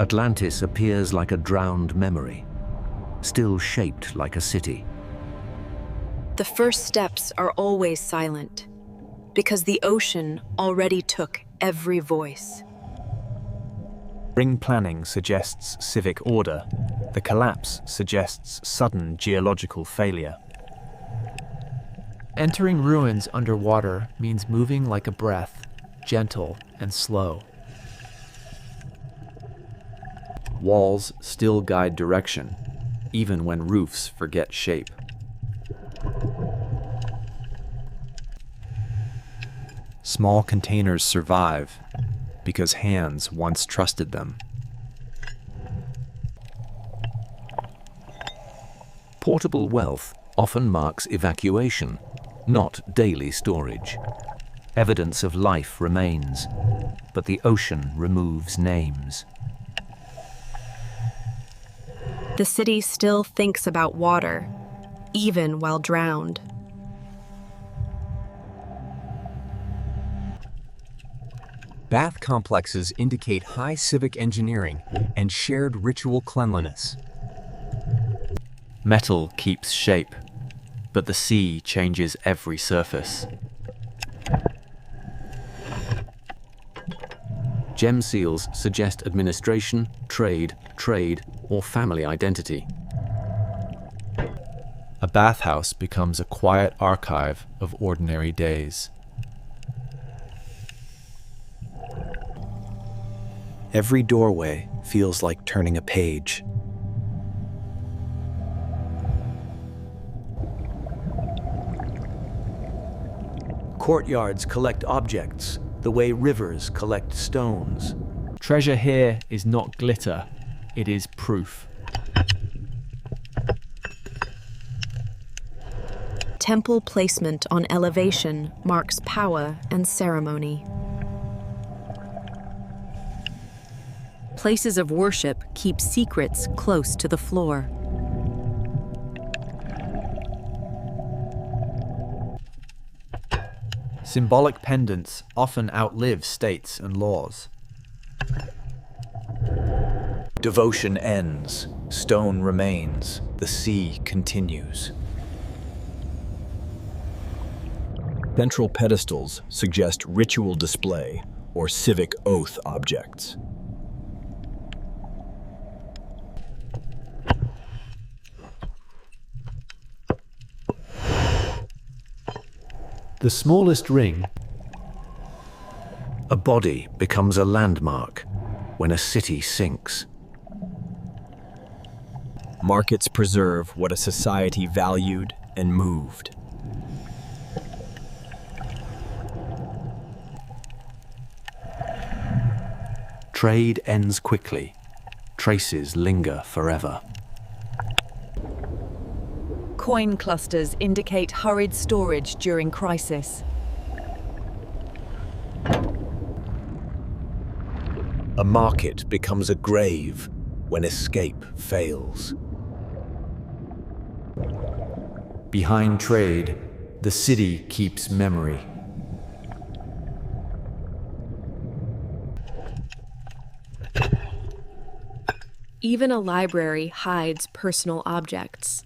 Atlantis appears like a drowned memory, still shaped like a city. The first steps are always silent, because the ocean already took every voice. Ring planning suggests civic order. The collapse suggests sudden geological failure. Entering ruins underwater means moving like a breath, gentle and slow. Walls still guide direction, even when roofs forget shape. Small containers survive because hands once trusted them. Portable wealth often marks evacuation, not daily storage. Evidence of life remains, but the ocean removes names. The city still thinks about water, even while drowned. Bath complexes indicate high civic engineering and shared ritual cleanliness. Metal keeps shape, but the sea changes every surface. Gem seals suggest administration, trade, or family identity. A bathhouse becomes a quiet archive of ordinary days. Every doorway feels like turning a page. Courtyards collect objects, the way rivers collect stones. Treasure here is not glitter, it is proof. Temple placement on elevation marks power and ceremony. Places of worship keep secrets close to the floor. Symbolic pendants often outlive states and laws. Devotion ends, stone remains, the sea continues. Central pedestals suggest ritual display or civic oath objects. The smallest ring. A body becomes a landmark when a city sinks. Markets preserve what a society valued and moved. Trade ends quickly. Traces linger forever. Coin clusters indicate hurried storage during crisis. A market becomes a grave when escape fails. Behind trade, the city keeps memory. Even a library hides personal objects.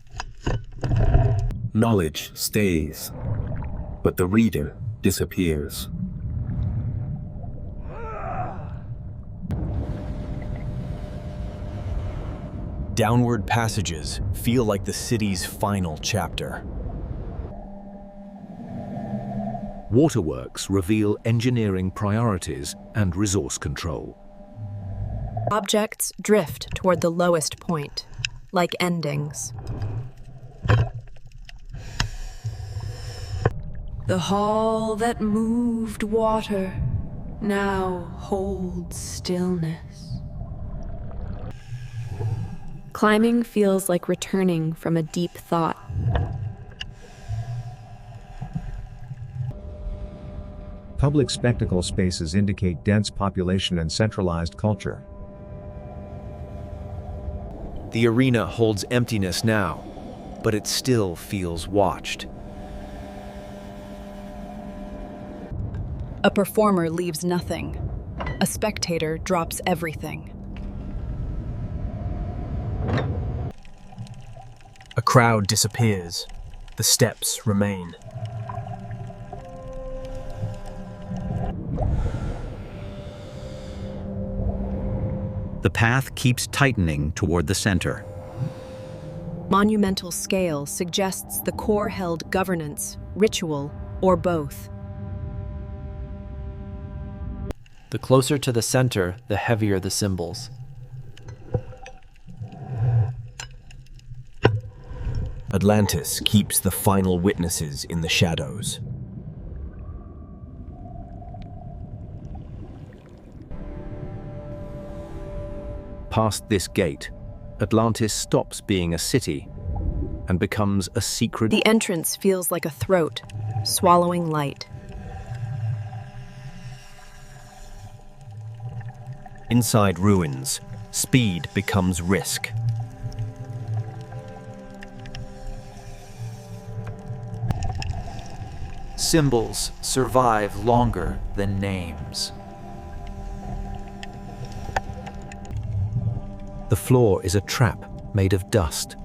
Knowledge stays, but the reader disappears. Downward passages feel like the city's final chapter. Waterworks reveal engineering priorities and resource control. Objects drift toward the lowest point, like endings. The hall that moved water now holds stillness. Climbing feels like returning from a deep thought. Public spectacle spaces indicate dense population and centralized culture. The arena holds emptiness now, but it still feels watched. A performer leaves nothing. A spectator drops everything. crowd disappears. The steps remain. The path keeps tightening toward the center. Monumental scale suggests the core held governance, ritual, or both. The closer to the center, the heavier the symbols. Atlantis keeps the final witnesses in the shadows. Past this gate, Atlantis stops being a city and becomes a secret. The entrance feels like a throat, swallowing light. Inside ruins, speed becomes risk. Symbols survive longer than names. The floor is a trap made of dust.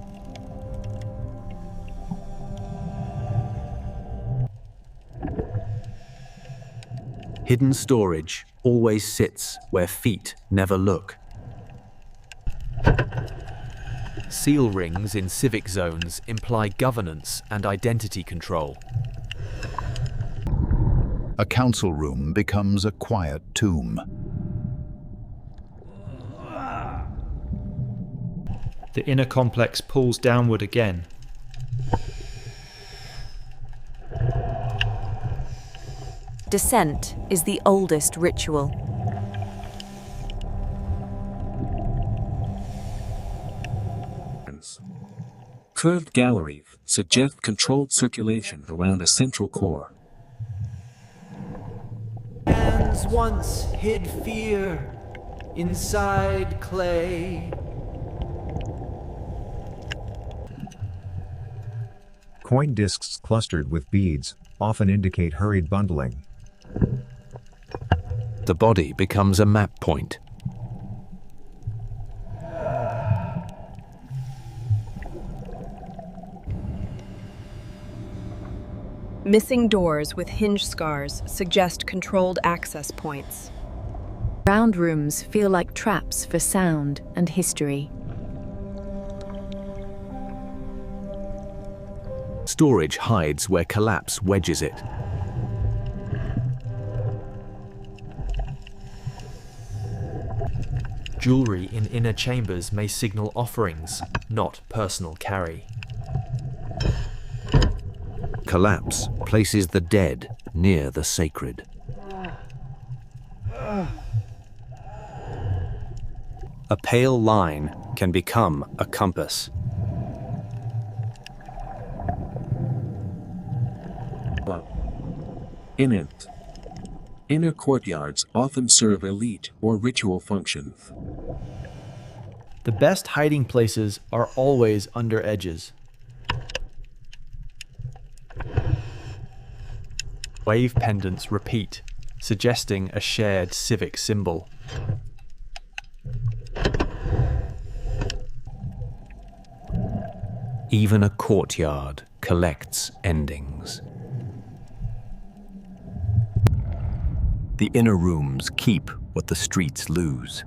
Hidden storage always sits where feet never look. Seal rings in civic zones imply governance and identity control. A council room becomes a quiet tomb. The inner complex pulls downward again. Descent is the oldest ritual. Curved galleries suggest controlled circulation around a central core. Hands once hid fear inside clay. Coin discs clustered with beads often indicate hurried bundling. The body becomes a map point. Missing doors with hinge scars suggest controlled access points. Round rooms feel like traps for sound and history. Storage hides where collapse wedges it. Jewelry in inner chambers may signal offerings, not personal carry. Collapse places the dead near the sacred. A pale line can become a compass. Inner courtyards often serve elite or ritual functions. The best hiding places are always under edges. Wave pendants repeat, suggesting a shared civic symbol. Even a courtyard collects endings. The inner rooms keep what the streets lose.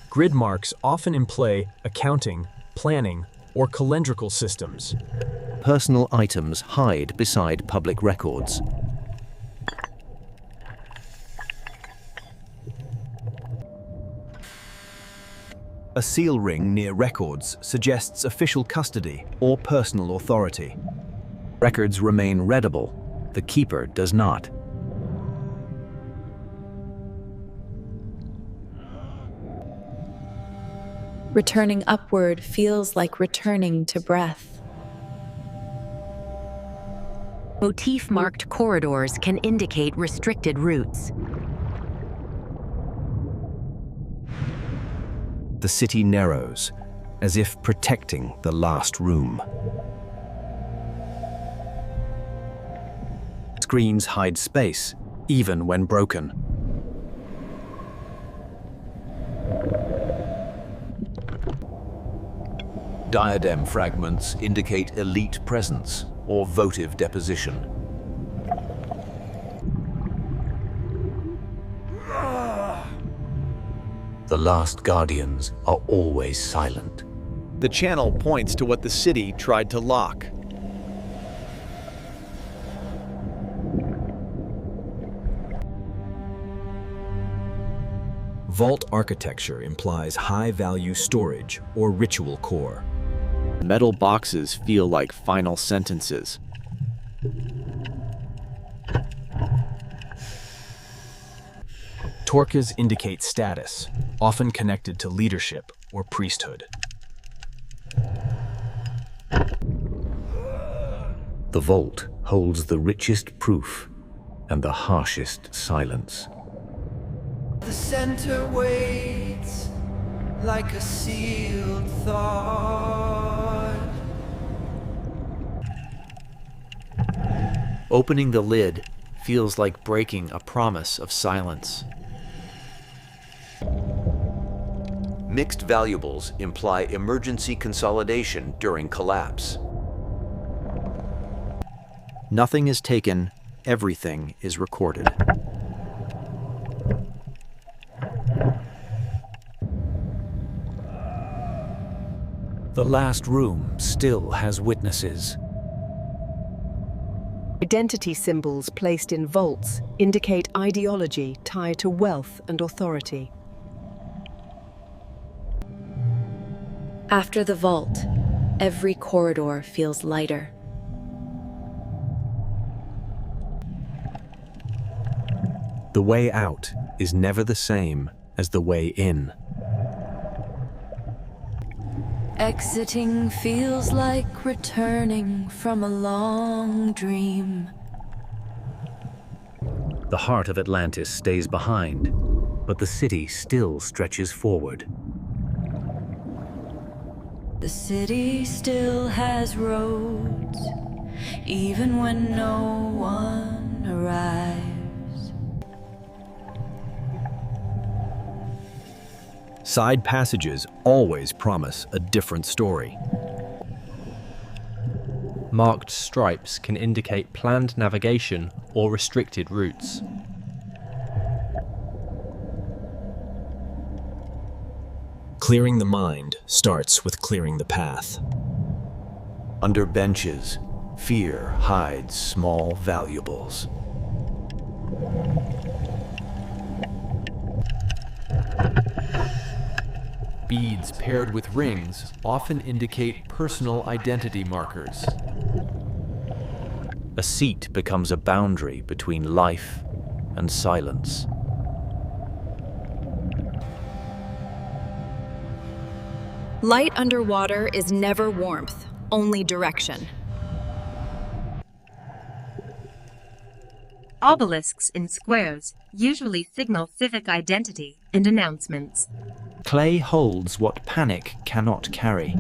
Grid marks often imply accounting, planning, or calendrical systems. Personal items hide beside public records. A seal ring near records suggests official custody or personal authority. Records remain readable, the keeper does not. Returning upward feels like returning to breath. Motif-marked corridors can indicate restricted routes. The city narrows, as if protecting the last room. Screens hide space, even when broken. Diadem fragments indicate elite presence or votive deposition. The last guardians are always silent. The channel points to what the city tried to lock. Vault architecture implies high-value storage or ritual core. Metal boxes feel like final sentences. Torques indicate status, often connected to leadership or priesthood. The vault holds the richest proof and the harshest silence. The center waits like a sealed thought. Opening the lid feels like breaking a promise of silence. Mixed valuables imply emergency consolidation during collapse. Nothing is taken, everything is recorded. The last room still has witnesses. Identity symbols placed in vaults indicate ideology tied to wealth and authority. After the vault, every corridor feels lighter. The way out is never the same as the way in. Exiting feels like returning from a long dream. The heart of Atlantis stays behind, but the city still stretches forward. The city still has roads, even when no one arrives. Side passages always promise a different story. Marked stripes can indicate planned navigation or restricted routes. Clearing the mind starts with clearing the path. Under benches, fear hides small valuables. Beads paired with rings often indicate personal identity markers. A seat becomes a boundary between life and silence. Light underwater is never warmth, only direction. Obelisks in squares usually signal civic identity and announcements. Clay holds what panic cannot carry.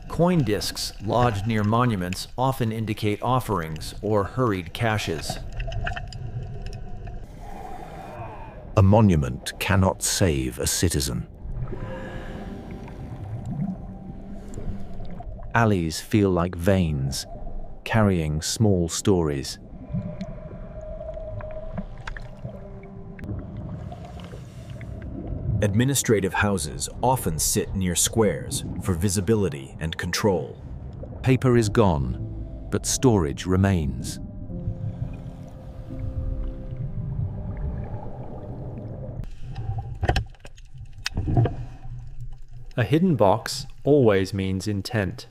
Coin discs lodged near monuments often indicate offerings or hurried caches. A monument cannot save a citizen. Alleys feel like veins, carrying small stories. Administrative houses often sit near squares for visibility and control. Paper is gone, but storage remains. A hidden box always means intent.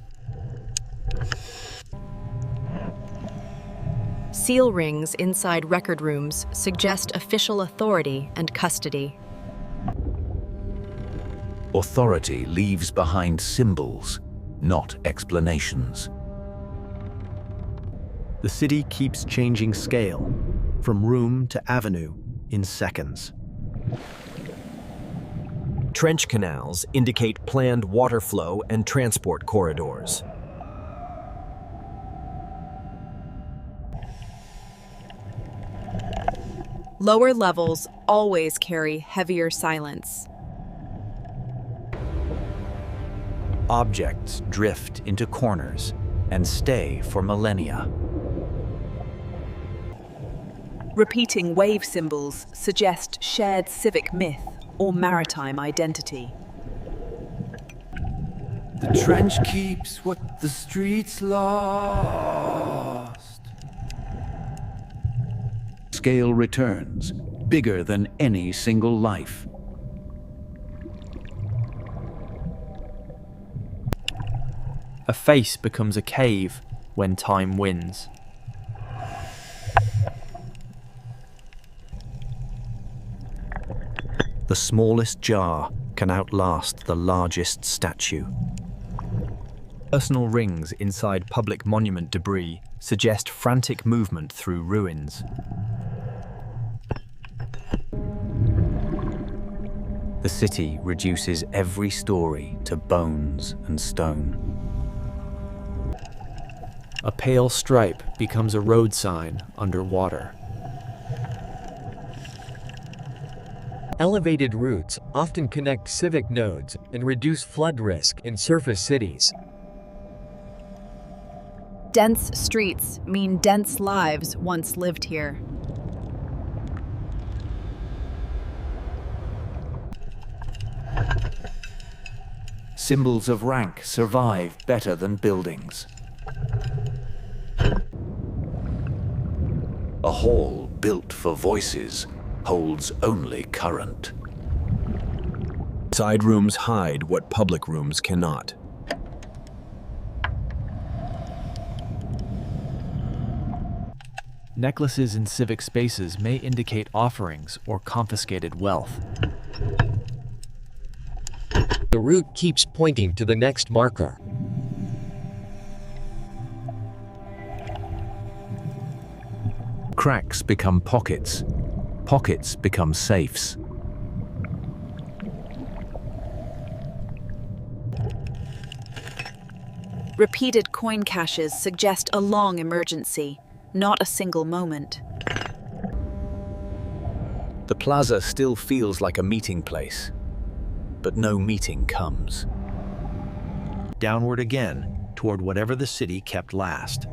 Seal rings inside record rooms suggest official authority and custody. Authority leaves behind symbols, not explanations. The city keeps changing scale, from room to avenue, in seconds. Trench canals indicate planned water flow and transport corridors. Lower levels always carry heavier silence. Objects drift into corners and stay for millennia. Repeating wave symbols suggest shared civic myth or maritime identity. The trench keeps what the streets lost. Scale returns, bigger than any single life. A face becomes a cave when time wins. The smallest jar can outlast the largest statue. Personal rings inside public monument debris suggest frantic movement through ruins. The city reduces every story to bones and stone. A pale stripe becomes a road sign underwater. Elevated routes often connect civic nodes and reduce flood risk in surface cities. Dense streets mean dense lives once lived here. Symbols of rank survive better than buildings. A hall built for voices holds only current. Side rooms hide what public rooms cannot. Necklaces in civic spaces may indicate offerings or confiscated wealth. The route keeps pointing to the next marker. Cracks become pockets. Pockets become safes. Repeated coin caches suggest a long emergency, not a single moment. The plaza still feels like a meeting place, but no meeting comes. Downward again, toward whatever the city kept last.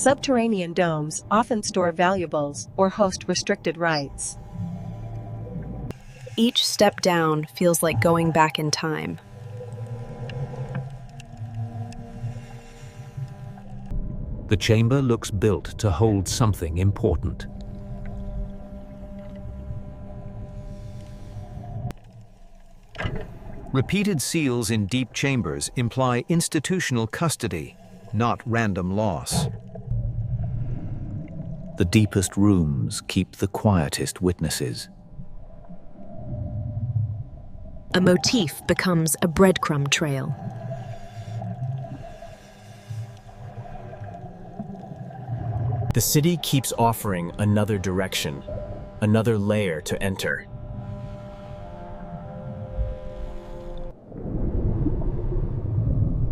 Subterranean domes often store valuables or host restricted rites. Each step down feels like going back in time. The chamber looks built to hold something important. Repeated seals in deep chambers imply institutional custody, not random loss. The deepest rooms keep the quietest witnesses. A motif becomes a breadcrumb trail. The city keeps offering another direction, another layer to enter.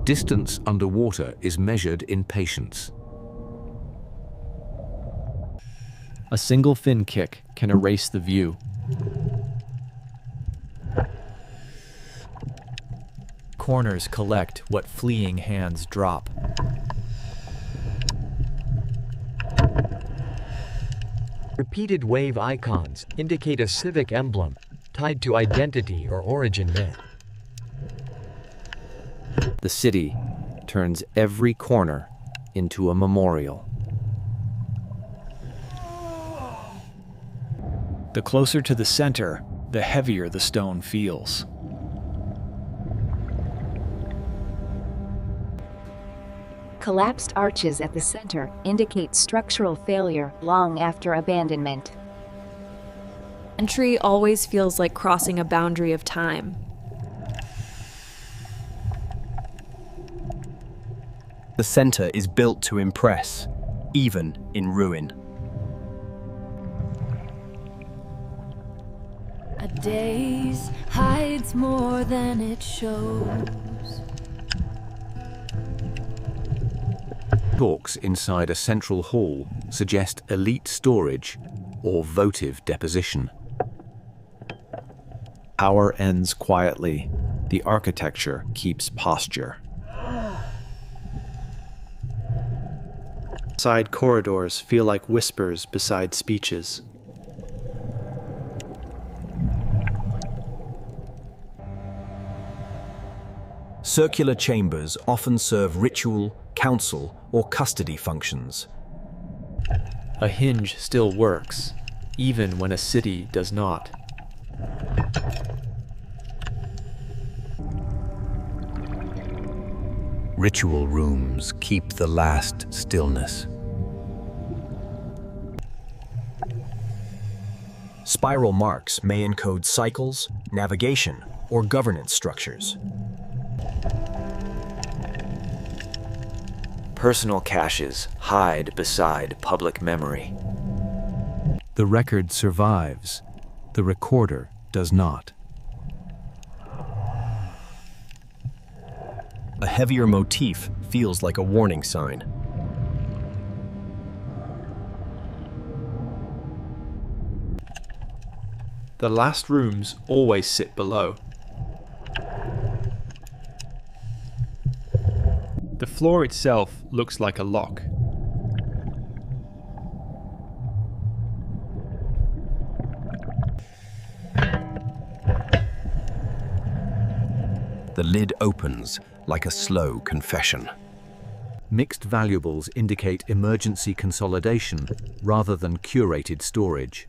Distance underwater is measured in patience. A single fin kick can erase the view. Corners collect what fleeing hands drop. Repeated wave icons indicate a civic emblem tied to identity or origin myth. The city turns every corner into a memorial. The closer to the center, the heavier the stone feels. Collapsed arches at the center indicate structural failure long after abandonment. Entry always feels like crossing a boundary of time. The center is built to impress, even in ruin. A daze hides more than it shows. Talks inside a central hall suggest elite storage or votive deposition. Power ends quietly. The architecture keeps posture. Side corridors feel like whispers beside speeches. Circular chambers often serve ritual, council, or custody functions. A hinge still works, even when a city does not. Ritual rooms keep the last stillness. Spiral marks may encode cycles, navigation, or governance structures. Personal caches hide beside public memory. The record survives, the recorder does not. A heavier motif feels like a warning sign. The last rooms always sit below. The floor itself looks like a lock. The lid opens like a slow confession. Mixed valuables indicate emergency consolidation rather than curated storage.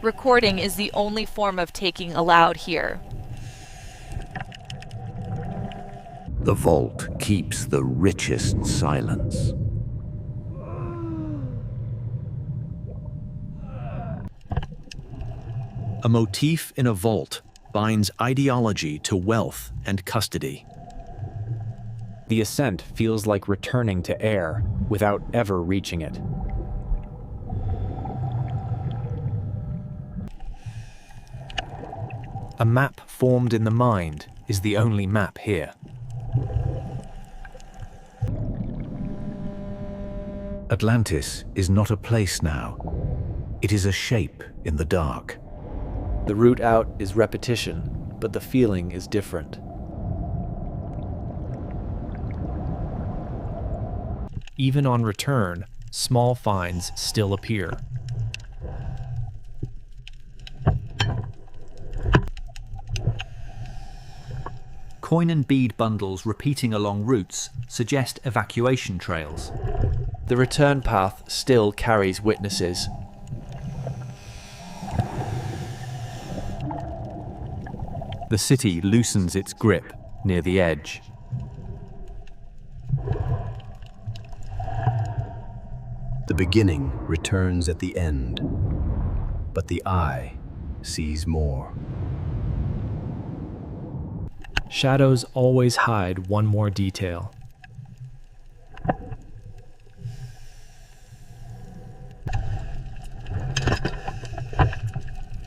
Recording is the only form of taking allowed here. The vault keeps the richest silence. A motif in a vault binds ideology to wealth and custody. The ascent feels like returning to air without ever reaching it. A map formed in the mind is the only map here. Atlantis is not a place now. It is a shape in the dark. The route out is repetition, but the feeling is different. Even on return, small finds still appear. Coin and bead bundles repeating along routes suggest evacuation trails. The return path still carries witnesses. The city loosens its grip near the edge. The beginning returns at the end, but the eye sees more. Shadows always hide one more detail.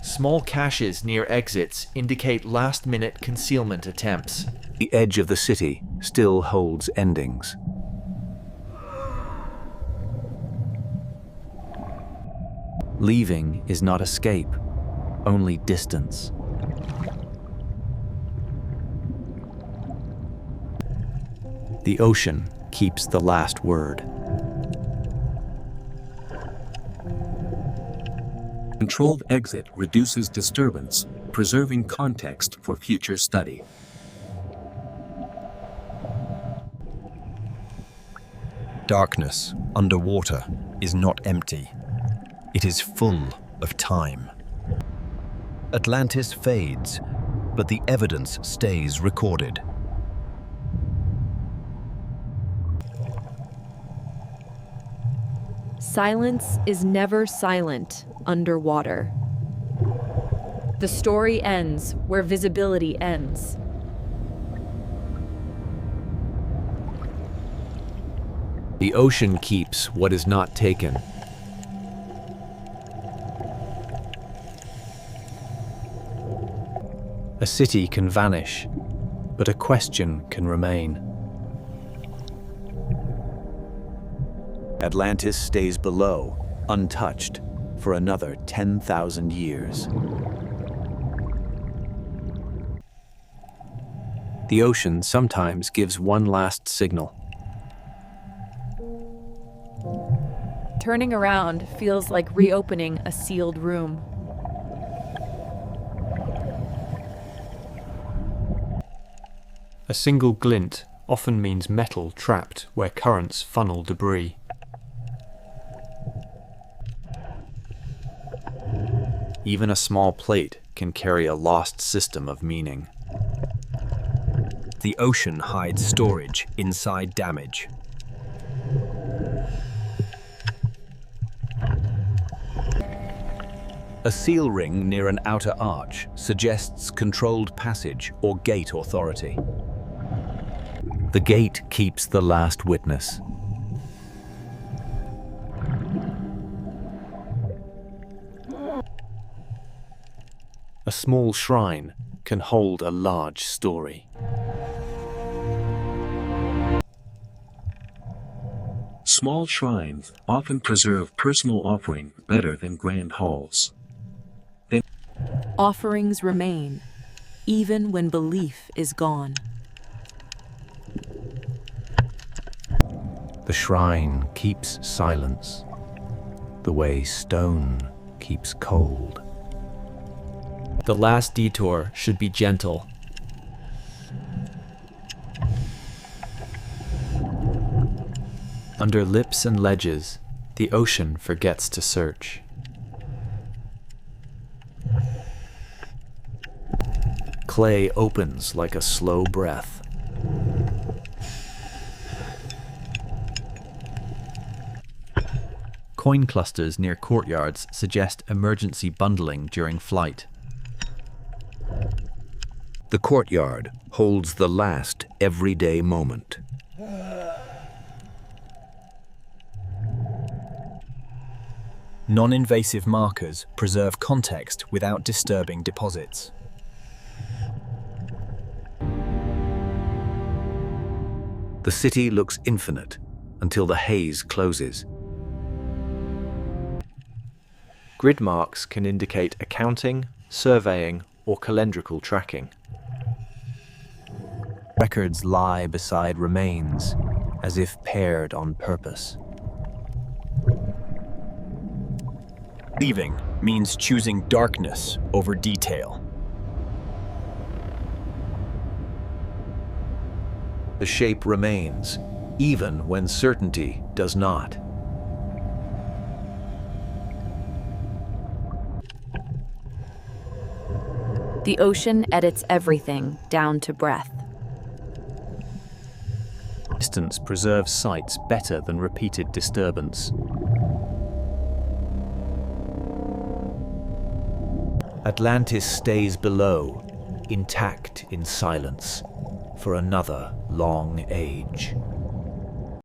Small caches near exits indicate last-minute concealment attempts. The edge of the city still holds endings. Leaving is not escape, only distance. The ocean keeps the last word. Controlled exit reduces disturbance, preserving context for future study. Darkness underwater is not empty. It is full of time. Atlantis fades, but the evidence stays recorded. Silence is never silent underwater. The story ends where visibility ends. The ocean keeps what is not taken. A city can vanish, But a question can remain. Atlantis stays below, untouched, for another 10,000 years. The ocean sometimes gives one last signal. Turning around feels like reopening a sealed room. A single glint often means metal trapped where currents funnel debris. Even a small plate can carry a lost system of meaning. The ocean hides storage inside damage. A seal ring near an outer arch suggests controlled passage or gate authority. The gate keeps the last witness. A small shrine can hold a large story. Small shrines often preserve personal offering better than grand halls. Offerings remain, even when belief is gone. The shrine keeps silence, the way stone keeps cold. The last detour should be gentle. Under lips and ledges, the ocean forgets to search. Clay opens like a slow breath. Coin clusters near courtyards suggest emergency bundling during flight. The courtyard holds the last everyday moment. Non-invasive markers preserve context without disturbing deposits. The city looks infinite until the haze closes. Grid marks can indicate accounting, surveying, or calendrical tracking. Records lie beside remains, as if paired on purpose. Leaving means choosing darkness over detail. The shape remains, even when certainty does not. The ocean edits everything down to breath. Distance preserves sights better than repeated disturbance. Atlantis stays below, intact in silence, for another long age.